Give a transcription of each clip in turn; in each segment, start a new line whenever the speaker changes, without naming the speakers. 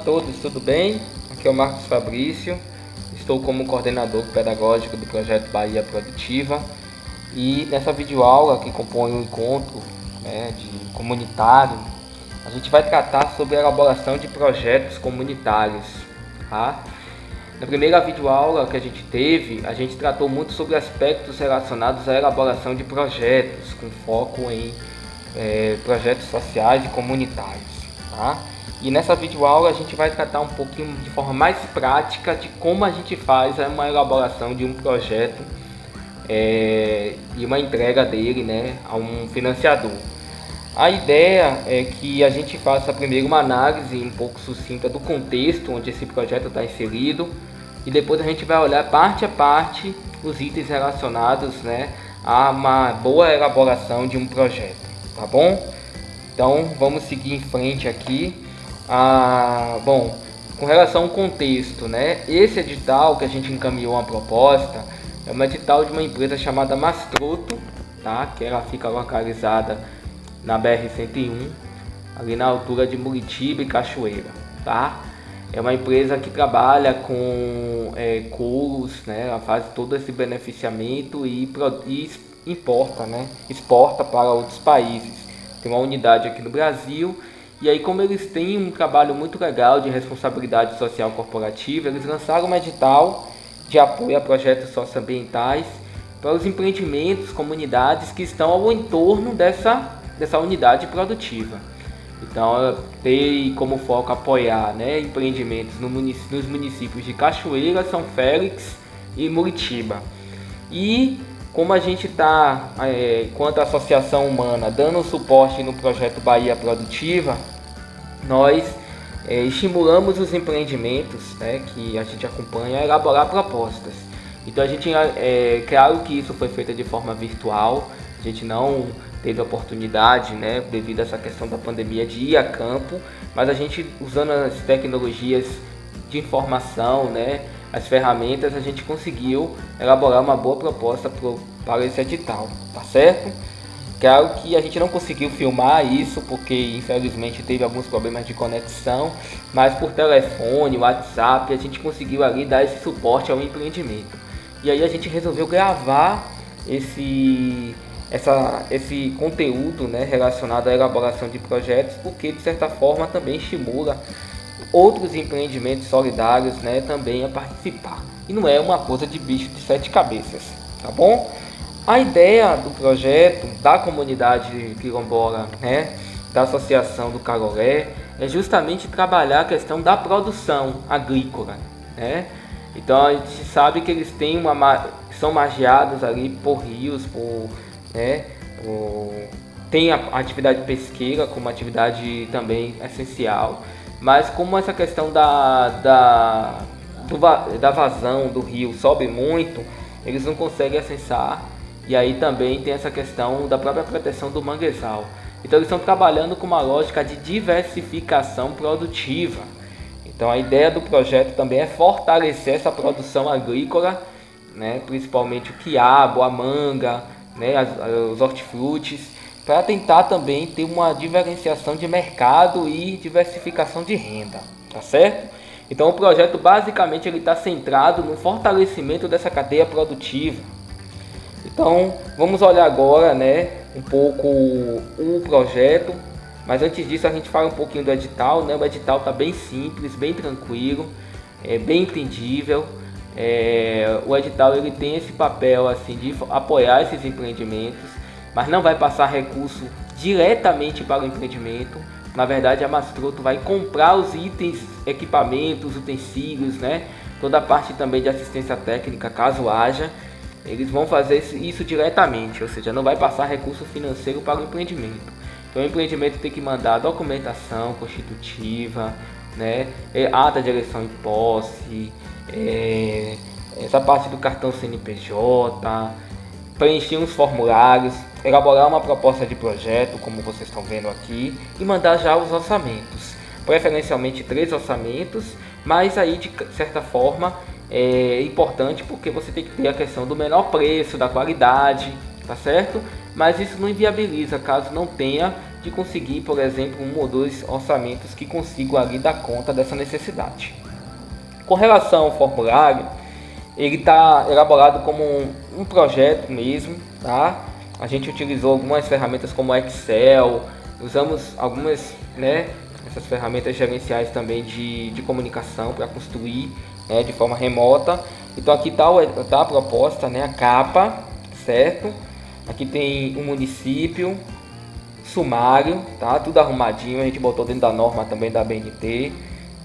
todos, tudo bem? Aqui é o Marcos Fabrício, estou como coordenador pedagógico do projeto Bahia Produtiva e nessa videoaula que compõe um encontro de comunitário, a gente vai tratar sobre a elaboração de projetos comunitários. Tá? Na primeira videoaula que a gente tratou muito sobre aspectos relacionados à elaboração de projetos, com foco em projetos sociais e comunitários. Tá? E nessa videoaula a gente vai tratar um pouquinho de forma mais prática de como a gente faz uma elaboração de um projeto e uma entrega dele, a um financiador. A ideia é que a gente faça primeiro uma análise um pouco sucinta do contexto onde esse projeto está inserido e depois a gente vai olhar parte a parte os itens relacionados a uma boa elaboração de um projeto, tá bom? Então vamos seguir em frente aqui. Bom, com relação ao contexto, esse edital que a gente encaminhou a proposta é um edital de uma empresa chamada Mastroto, tá? Que ela fica localizada na BR-101, ali na altura de Muritiba e Cachoeira, tá? É uma empresa que trabalha com couros, ela faz todo esse beneficiamento e importa, exporta para outros países. Tem uma unidade aqui no Brasil. E aí, como eles têm um trabalho muito legal de responsabilidade social corporativa, eles lançaram um edital de apoio a projetos socioambientais para os empreendimentos, comunidades que estão ao entorno dessa unidade produtiva. Então, tem como foco apoiar empreendimentos nos municípios de Cachoeira, São Félix e Muritiba. E como a gente está, enquanto associação humana, dando suporte no projeto Bahia Produtiva, nós estimulamos os empreendimentos que a gente acompanha a elaborar propostas. Então claro que isso foi feito de forma virtual, a gente não teve a oportunidade, devido a essa questão da pandemia, de ir a campo, mas a gente, usando as tecnologias de informação, as ferramentas, a gente conseguiu elaborar uma boa proposta para esse edital, tá certo? Claro que a gente não conseguiu filmar isso porque infelizmente teve alguns problemas de conexão, mas por telefone, WhatsApp, a gente conseguiu ali dar esse suporte ao empreendimento. E aí a gente resolveu gravar esse conteúdo relacionado à elaboração de projetos, porque de certa forma também estimula outros empreendimentos solidários também a participar. E não é uma coisa de bicho de sete cabeças, tá bom? A ideia do projeto da comunidade quilombola, da associação do Carolé, é justamente trabalhar a questão da produção agrícola, Então a gente sabe que eles são margeados ali por rios, tem a atividade pesqueira como atividade também essencial, mas como essa questão da vazão do rio sobe muito, eles não conseguem acessar. E aí também tem essa questão da própria proteção do manguezal. Então eles estão trabalhando com uma lógica de diversificação produtiva. Então a ideia do projeto também é fortalecer essa produção agrícola, principalmente o quiabo, a manga, os hortifrutis, para tentar também ter uma diferenciação de mercado e diversificação de renda, tá certo? Então o projeto basicamente ele está centrado no fortalecimento dessa cadeia produtiva. Então vamos olhar agora um pouco o projeto, mas antes disso a gente fala um pouquinho do edital. O edital está bem simples, bem tranquilo, bem entendível. O edital ele tem esse papel assim, de apoiar esses empreendimentos, mas não vai passar recurso diretamente para o empreendimento. Na verdade a Mastroto vai comprar os itens, equipamentos, utensílios, toda a parte também de assistência técnica caso haja. Eles vão fazer isso diretamente, ou seja, não vai passar recurso financeiro para o empreendimento. Então o empreendimento tem que mandar documentação constitutiva, ata de eleição em posse, essa parte do cartão CNPJ, preencher uns formulários, elaborar uma proposta de projeto, como vocês estão vendo aqui, e mandar já os orçamentos. Preferencialmente 3 orçamentos, mas aí de certa forma é importante porque você tem que ter a questão do menor preço, da qualidade, tá certo? Mas isso não inviabiliza caso não tenha de conseguir, por exemplo, 1 ou 2 orçamentos que consigam ali dar conta dessa necessidade. Com relação ao formulário, ele está elaborado como um projeto mesmo, tá? A gente utilizou algumas ferramentas como Excel, usamos algumas, né, essas ferramentas gerenciais também de comunicação para construir, né, de forma remota. Então aqui tá a proposta, né, a capa, certo? Aqui tem o município, sumário, tá? Tudo arrumadinho, a gente botou dentro da norma também da BNT,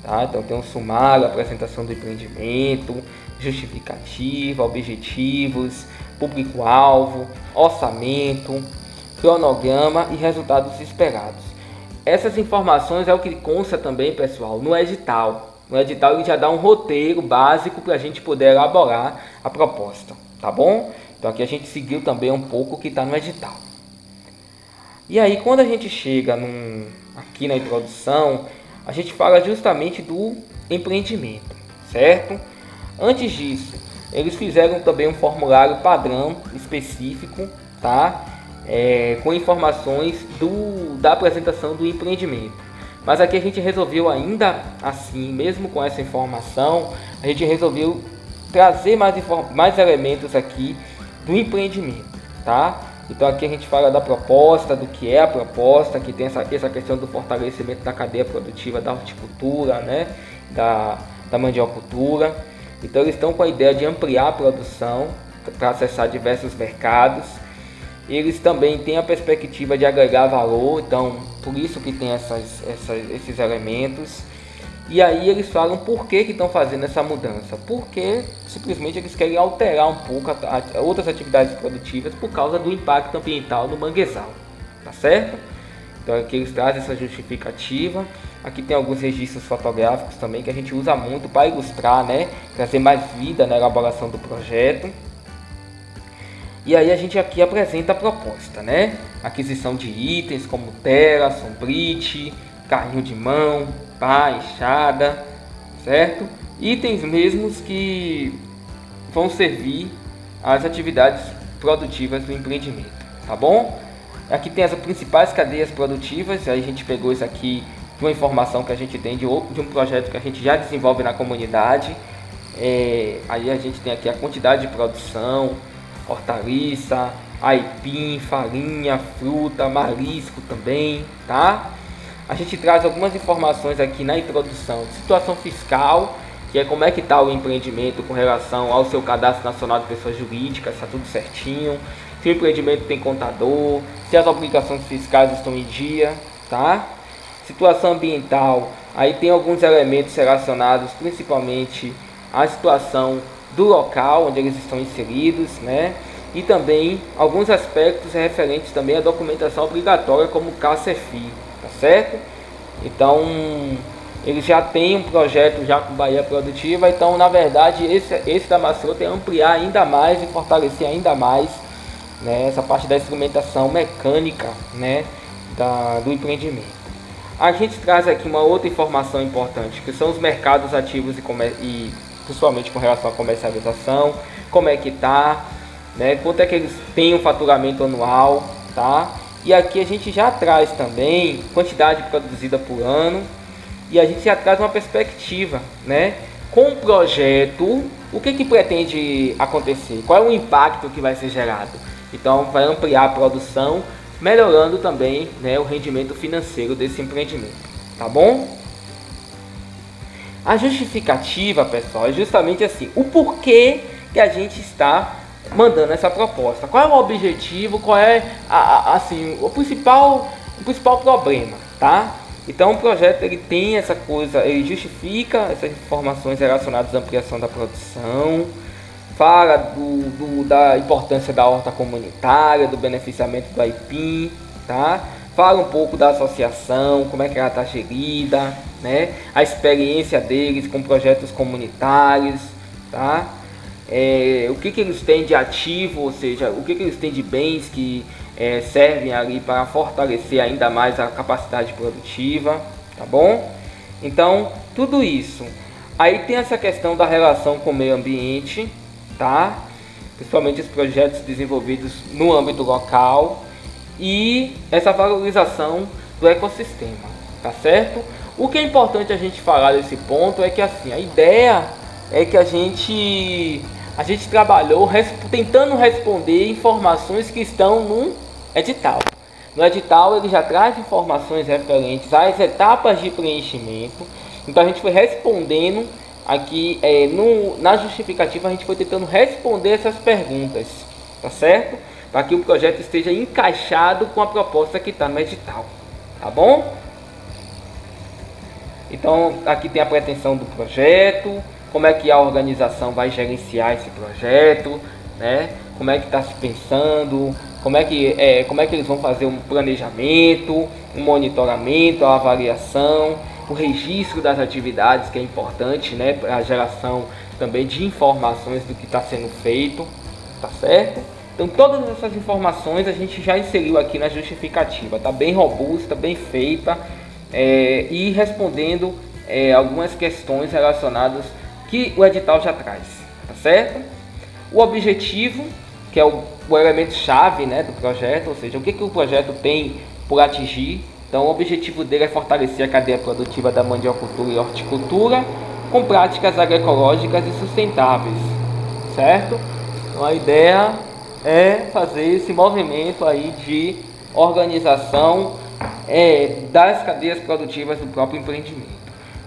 tá? Então tem um sumário, apresentação do empreendimento, justificativa, objetivos, público-alvo, orçamento, cronograma e resultados esperados. Essas informações é o que consta também, pessoal, no edital. No edital ele já dá um roteiro básico para a gente poder elaborar a proposta, tá bom? Então aqui a gente seguiu também um pouco o que está no edital. E aí quando a gente chega aqui na introdução, a gente fala justamente do empreendimento, certo? Antes disso, eles fizeram também um formulário padrão específico, tá? Com informações da apresentação do empreendimento. Mas aqui a gente resolveu ainda assim, mesmo com essa informação, a gente resolveu trazer mais elementos aqui do empreendimento, tá? Então aqui a gente fala da proposta, do que é a proposta, que tem essa questão do fortalecimento da cadeia produtiva da horticultura, né? Da mandiocultura. Então eles estão com a ideia de ampliar a produção para acessar diversos mercados. Eles também têm a perspectiva de agregar valor, então por isso que tem esses elementos. E aí eles falam por que estão fazendo essa mudança. Porque simplesmente eles querem alterar um pouco outras atividades produtivas por causa do impacto ambiental no manguezal, tá certo? Então aqui eles trazem essa justificativa. Aqui tem alguns registros fotográficos também que a gente usa muito para ilustrar, né? Trazer mais vida na elaboração do projeto. E aí a gente aqui apresenta a proposta, né? Aquisição de itens como tela, sombrite, carrinho de mão, pá, enxada, certo? Itens mesmos que vão servir às atividades produtivas do empreendimento, tá bom? Aqui tem as principais cadeias produtivas, aí a gente pegou isso aqui de uma informação que a gente tem de um projeto que a gente já desenvolve na comunidade. Aí a gente tem aqui a quantidade de produção, hortaliça, aipim, farinha, fruta, marisco também, tá? A gente traz algumas informações aqui na introdução de situação fiscal, que é como é que está o empreendimento com relação ao seu cadastro nacional de pessoas jurídicas, está tudo certinho, se o empreendimento tem contador, se as obrigações fiscais estão em dia, tá? Situação ambiental, aí tem alguns elementos relacionados principalmente à situação do local onde eles estão inseridos, né? E também alguns aspectos referentes também à documentação obrigatória como CACEFI, tá certo? Então eles já têm um projeto já com Bahia Produtiva, então na verdade esse da Maciota é ampliar ainda mais e fortalecer ainda mais, né, essa parte da instrumentação mecânica, né, do empreendimento. A gente traz aqui uma outra informação importante, que são os mercados ativos e principalmente com relação à comercialização, como é que tá, né, quanto é que eles têm um faturamento anual, tá? E aqui a gente já traz também quantidade produzida por ano e a gente já traz uma perspectiva, né? Com o projeto, o que pretende acontecer? Qual é o impacto que vai ser gerado? Então vai ampliar a produção, melhorando também, né, o rendimento financeiro desse empreendimento, tá bom? A justificativa, pessoal, é justamente assim, o porquê que a gente está mandando essa proposta. Qual é o objetivo, qual é assim, o principal problema, tá? Então o projeto ele tem essa coisa, ele justifica essas informações relacionadas à ampliação da produção, fala da importância da horta comunitária, do beneficiamento do aipim, tá? Fala um pouco da associação, como é que ela está gerida, né? A experiência deles com projetos comunitários, tá? O que eles têm de ativo, ou seja, o que eles têm de bens que servem ali para fortalecer ainda mais a capacidade produtiva, tá bom? Então, tudo isso. Aí tem essa questão da relação com o meio ambiente, tá? Principalmente os projetos desenvolvidos no âmbito local. e essa valorização do ecossistema, tá certo? O que é importante a gente falar desse ponto é que assim, a ideia é que a gente trabalhou tentando responder informações que estão no edital. No edital ele já traz informações referentes às etapas de preenchimento. Então a gente foi respondendo aqui, na justificativa a gente foi tentando responder essas perguntas, tá certo? Para que o projeto esteja encaixado com a proposta que está no edital, tá bom? Então aqui tem a pretensão do projeto, como é que a organização vai gerenciar esse projeto, né? Como é que está se pensando, como é que eles vão fazer um planejamento, um monitoramento, a avaliação, o registro das atividades, que é importante, né, para a geração também de informações do que está sendo feito, tá certo? Então todas essas informações a gente já inseriu aqui na justificativa, tá bem robusta, bem feita, e respondendo algumas questões relacionadas que o edital já traz, tá certo? O objetivo, que é o elemento chave, né, do projeto, ou seja, o que o projeto tem por atingir. Então o objetivo dele é fortalecer a cadeia produtiva da mandiocultura e horticultura com práticas agroecológicas e sustentáveis, certo? Então a ideia é fazer esse movimento aí de organização das cadeias produtivas do próprio empreendimento.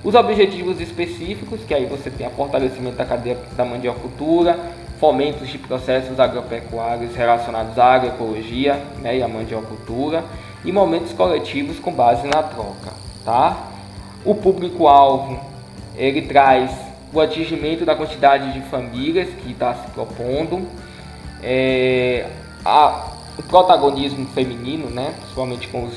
Os objetivos específicos, que aí você tem o fortalecimento da cadeia da mandiocultura, fomentos de processos agropecuários relacionados à agroecologia, né, e à mandiocultura, e momentos coletivos com base na troca, tá? O público-alvo, ele traz o atingimento da quantidade de famílias que está se propondo, o protagonismo feminino, né, principalmente com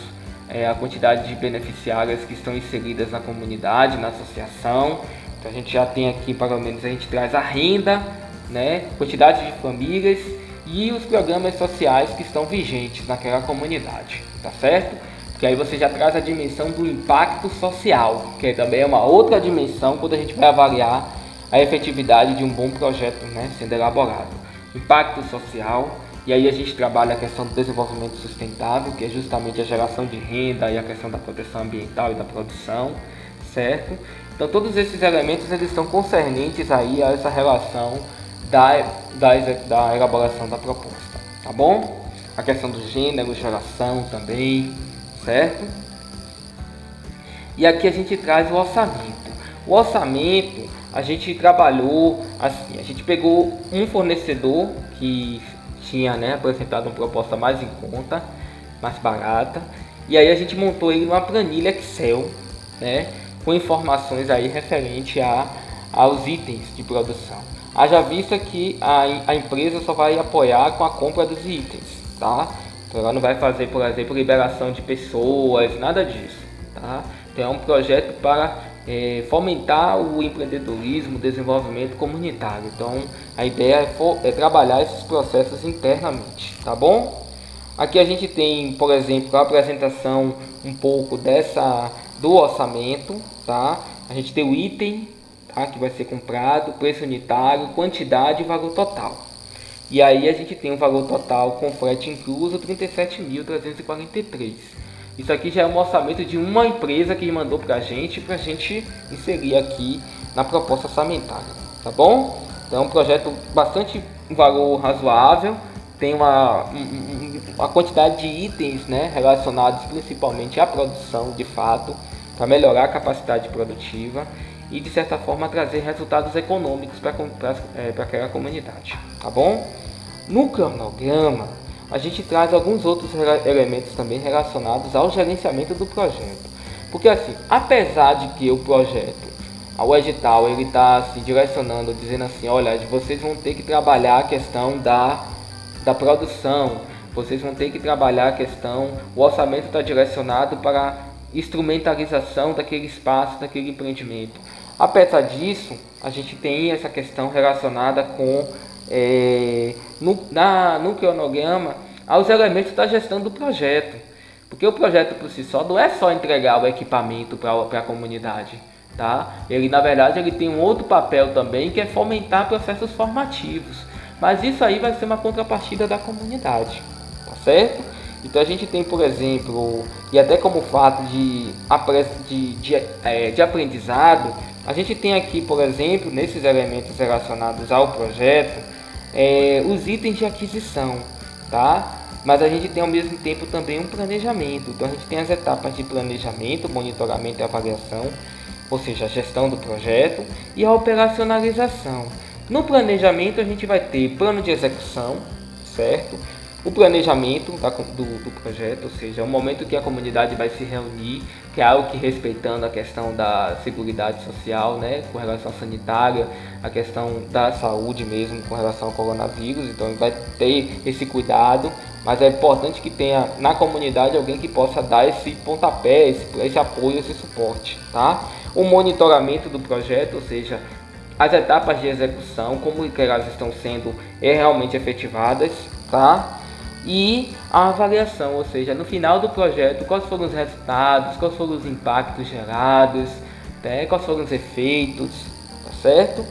a quantidade de beneficiárias que estão inseridas na comunidade, na associação. Então a gente já tem aqui, pelo menos a gente traz a renda, né, quantidade de famílias e os programas sociais que estão vigentes naquela comunidade, tá certo? Porque aí você já traz a dimensão do impacto social, que também é uma outra dimensão quando a gente vai avaliar a efetividade de um bom projeto, né, sendo elaborado. Impacto social, e aí a gente trabalha a questão do desenvolvimento sustentável, que é justamente a geração de renda e a questão da proteção ambiental e da produção, certo? Então todos esses elementos eles estão concernentes aí a essa relação da elaboração da proposta, tá bom? A questão do gênero, geração também, certo? E aqui a gente traz o orçamento. O orçamento a gente trabalhou assim, a gente pegou um fornecedor que tinha, né, apresentado uma proposta mais em conta, mais barata, e aí a gente montou ele numa planilha Excel, né, com informações aí referente aos itens de produção. Haja vista que a empresa só vai apoiar com a compra dos itens, tá? Então ela não vai fazer, por exemplo, liberação de pessoas, nada disso, tá? Então é um projeto para fomentar o empreendedorismo, o desenvolvimento comunitário. Então a ideia é trabalhar esses processos internamente, tá bom? Aqui a gente tem, por exemplo, a apresentação um pouco do orçamento, tá? A gente tem o item, tá, que vai ser comprado, preço unitário, quantidade e valor total. E aí a gente tem um valor total com frete incluso, 37.343. Isso aqui já é um orçamento de uma empresa que mandou pra gente inserir aqui na proposta orçamentária, tá bom? Então é um projeto bastante um valor razoável, tem uma quantidade de itens, né, relacionados principalmente à produção de fato, para melhorar a capacidade produtiva e de certa forma trazer resultados econômicos para aquela comunidade, tá bom? No cronograma a gente traz alguns outros elementos também relacionados ao gerenciamento do projeto, porque assim, apesar de que o projeto, o edital, ele está se direcionando, dizendo assim, olha, vocês vão ter que trabalhar a questão da produção, vocês vão ter que trabalhar a questão, o orçamento está direcionado para a instrumentalização daquele espaço, daquele empreendimento. Apesar disso, a gente tem essa questão relacionada com no cronograma aos elementos da gestão do projeto, porque o projeto por si só não é só entregar o equipamento para a comunidade, tá? Ele na verdade ele tem um outro papel também, que é fomentar processos formativos, mas isso aí vai ser uma contrapartida da comunidade, tá certo? Então a gente tem, por exemplo, e até como fato de aprendizado, a gente tem aqui, por exemplo, nesses elementos relacionados ao projeto, os itens de aquisição, tá? Mas a gente tem ao mesmo tempo também um planejamento. Então a gente tem as etapas de planejamento, monitoramento e avaliação, ou seja, a gestão do projeto e a operacionalização. No planejamento a gente vai ter plano de execução, certo? O planejamento do projeto, ou seja, o momento que a comunidade vai se reunir, que é algo que respeitando a questão da seguridade social, né, com relação sanitária, a questão da saúde mesmo com relação ao coronavírus, então vai ter esse cuidado, mas é importante que tenha na comunidade alguém que possa dar esse pontapé, esse apoio, esse suporte, tá? O monitoramento do projeto, ou seja, as etapas de execução, como que elas estão sendo realmente efetivadas, tá? E a avaliação, ou seja, no final do projeto, quais foram os resultados, quais foram os impactos gerados, né? Quais foram os efeitos, tá certo?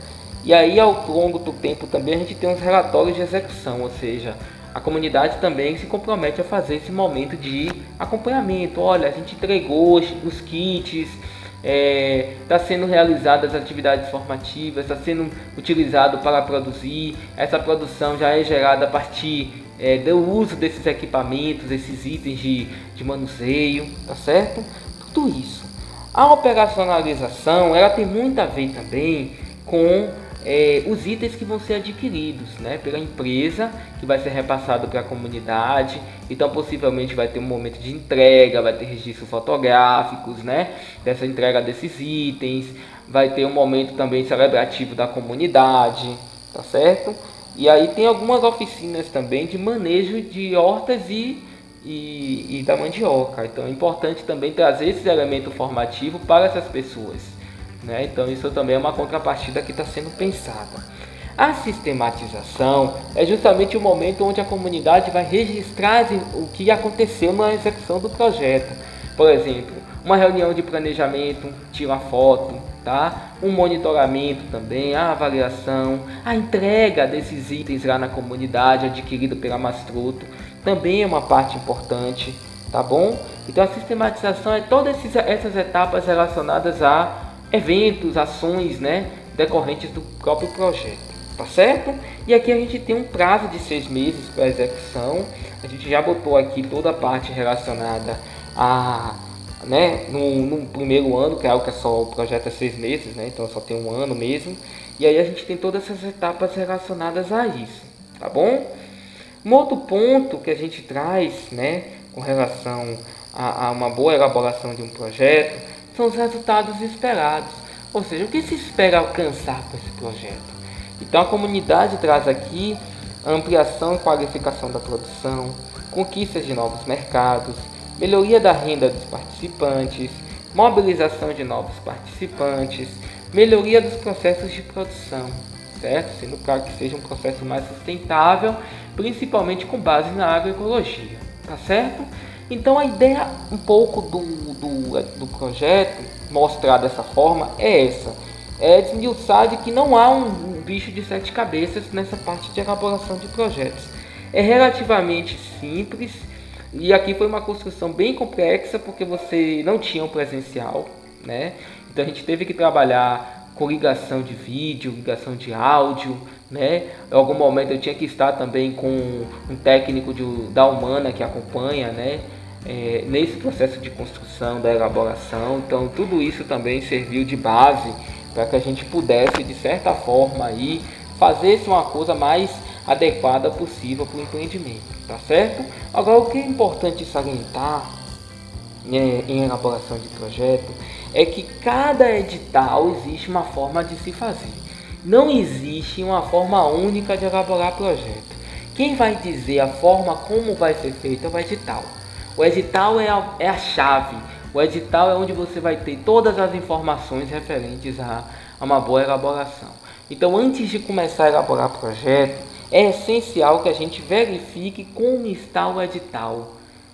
E aí ao longo do tempo também a gente tem os relatórios de execução, ou seja, a comunidade também se compromete a fazer esse momento de acompanhamento. Olha, a gente entregou os kits, está sendo realizadas as atividades formativas, está sendo utilizado para produzir, essa produção já é gerada a partir do uso desses equipamentos, esses itens de manuseio, tá certo? Tudo isso. A operacionalização, ela tem muito a ver também com os itens que vão ser adquiridos, né, pela empresa, que vai ser repassado para a comunidade. Então possivelmente vai ter um momento de entrega, vai ter registros fotográficos, né, dessa entrega desses itens, vai ter um momento também celebrativo da comunidade, tá certo? E aí tem algumas oficinas também de manejo de hortas e da mandioca. Então é importante também trazer esse elemento formativo para essas pessoas, né? Então isso também é uma contrapartida que está sendo pensada. A sistematização é justamente o momento onde a comunidade vai registrar o que aconteceu na execução do projeto. Por exemplo, uma reunião de planejamento, tira foto, tá? Um monitoramento também, a avaliação, a entrega desses itens lá na comunidade adquirido pela Mastruto também é uma parte importante, tá bom? Então a sistematização é todas essas etapas relacionadas a eventos, ações, né, decorrentes do próprio projeto, tá certo? E aqui a gente tem um prazo de 6 meses para execução. A gente já botou aqui toda a parte relacionada a, né, no primeiro ano, que é algo que é só o projeto é 6 meses, né, então só tem um ano mesmo. E aí a gente tem todas essas etapas relacionadas a isso, tá bom? Um outro ponto que a gente traz, né, com relação a uma boa elaboração de um projeto são os resultados esperados, ou seja, o que se espera alcançar com esse projeto. Então a comunidade traz aqui a ampliação e qualificação da produção, conquistas de novos mercados, melhoria da renda dos participantes, mobilização de novos participantes, melhoria dos processos de produção, certo? Sendo claro que seja um processo mais sustentável, principalmente com base na agroecologia, tá certo? Então a ideia um pouco do projeto, mostrar dessa forma, é essa. É desmiuçar de que não há um bicho de 7 cabeças nessa parte de elaboração de projetos. É relativamente simples, e aqui foi uma construção bem complexa, porque você não tinha um presencial, né? Então a gente teve que trabalhar com ligação de vídeo, ligação de áudio, né? Em algum momento eu tinha que estar também com um técnico da Humana que acompanha, né? Nesse processo de construção, da elaboração. Então tudo isso também serviu de base para que a gente pudesse, de certa forma, aí, fazer isso uma coisa mais adequada possível para o empreendimento, tá certo? Agora, o que é importante salientar, né, em elaboração de projeto é que cada edital existe uma forma de se fazer. Não existe uma forma única de elaborar projeto. Quem vai dizer a forma como vai ser feito é o edital. O edital é a chave. O edital é onde você vai ter todas as informações referentes a uma boa elaboração. Então, antes de começar a elaborar projeto, é essencial que a gente verifique como está o edital.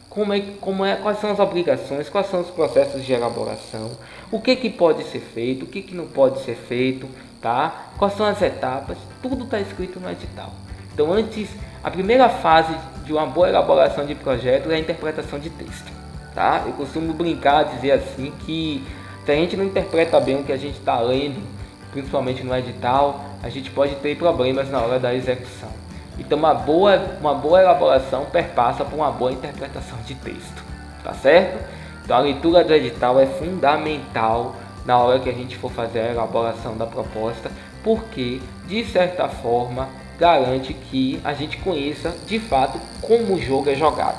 Quais são as obrigações, quais são os processos de elaboração, o que pode ser feito, o que não pode ser feito, tá? Quais são as etapas, tudo está escrito no edital. Então a primeira fase de uma boa elaboração de projeto é a interpretação de texto, tá? Eu costumo brincar, dizer assim, que se a gente não interpreta bem o que a gente está lendo, principalmente no edital, a gente pode ter problemas na hora da execução. Então uma boa elaboração perpassa por uma boa interpretação de texto, tá certo? Então a leitura do edital é fundamental na hora que a gente for fazer a elaboração da proposta, porque de certa forma garante que a gente conheça de fato como o jogo é jogado,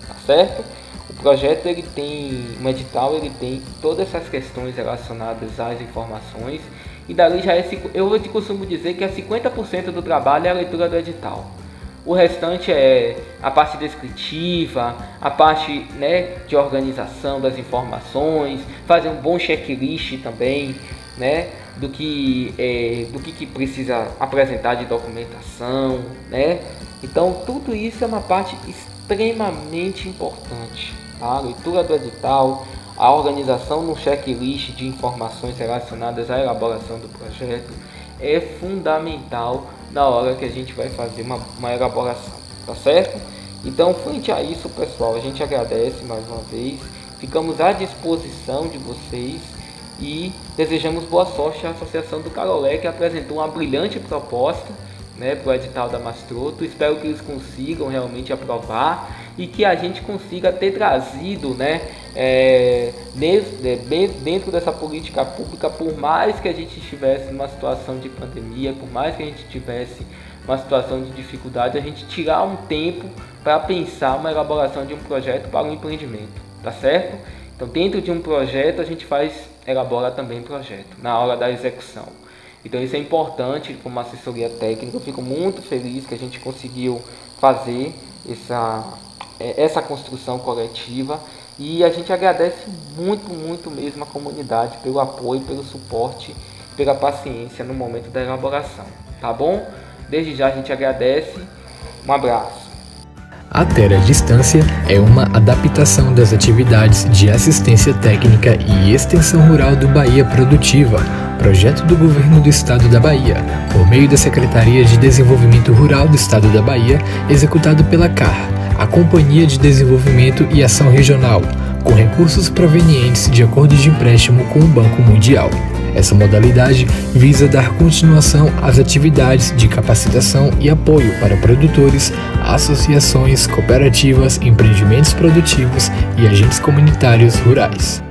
tá certo? O projeto um edital ele tem todas essas questões relacionadas às informações, e dali já eu costumo dizer que 50% do trabalho é a leitura do edital. O restante é a parte descritiva, a parte, né, de organização das informações, fazer um bom checklist também, né, do que precisa apresentar de documentação, né? Então tudo isso é uma parte extremamente importante, tá? A leitura do edital, a organização no checklist de informações relacionadas à elaboração do projeto é fundamental na hora que a gente vai fazer uma elaboração, tá certo? Então, frente a isso, pessoal, a gente agradece mais uma vez, ficamos à disposição de vocês e desejamos boa sorte à Associação do Carolé, que apresentou uma brilhante proposta, né, para o edital da Mastroto. Espero que eles consigam realmente aprovar e que a gente consiga ter trazido, né, dentro dessa política pública, por mais que a gente estivesse numa situação de pandemia, por mais que a gente tivesse uma situação de dificuldade, a gente tirar um tempo para pensar uma elaboração de um projeto para um empreendimento, tá certo? Então, dentro de um projeto, a gente elabora também projeto, na hora da execução. Então, isso é importante como assessoria técnica. Eu fico muito feliz que a gente conseguiu fazer essa construção coletiva, e a gente agradece muito mesmo a comunidade pelo apoio, pelo suporte, pela paciência no momento da elaboração, tá bom? Desde já a gente agradece, um abraço.
A TER à Distância é uma adaptação das atividades de assistência técnica e extensão rural do Bahia Produtiva, projeto do Governo do Estado da Bahia, por meio da Secretaria de Desenvolvimento Rural do Estado da Bahia, executado pela CAR, a Companhia de Desenvolvimento e Ação Regional, com recursos provenientes de acordos de empréstimo com o Banco Mundial. Essa modalidade visa dar continuação às atividades de capacitação e apoio para produtores, associações, cooperativas, empreendimentos produtivos e agentes comunitários rurais.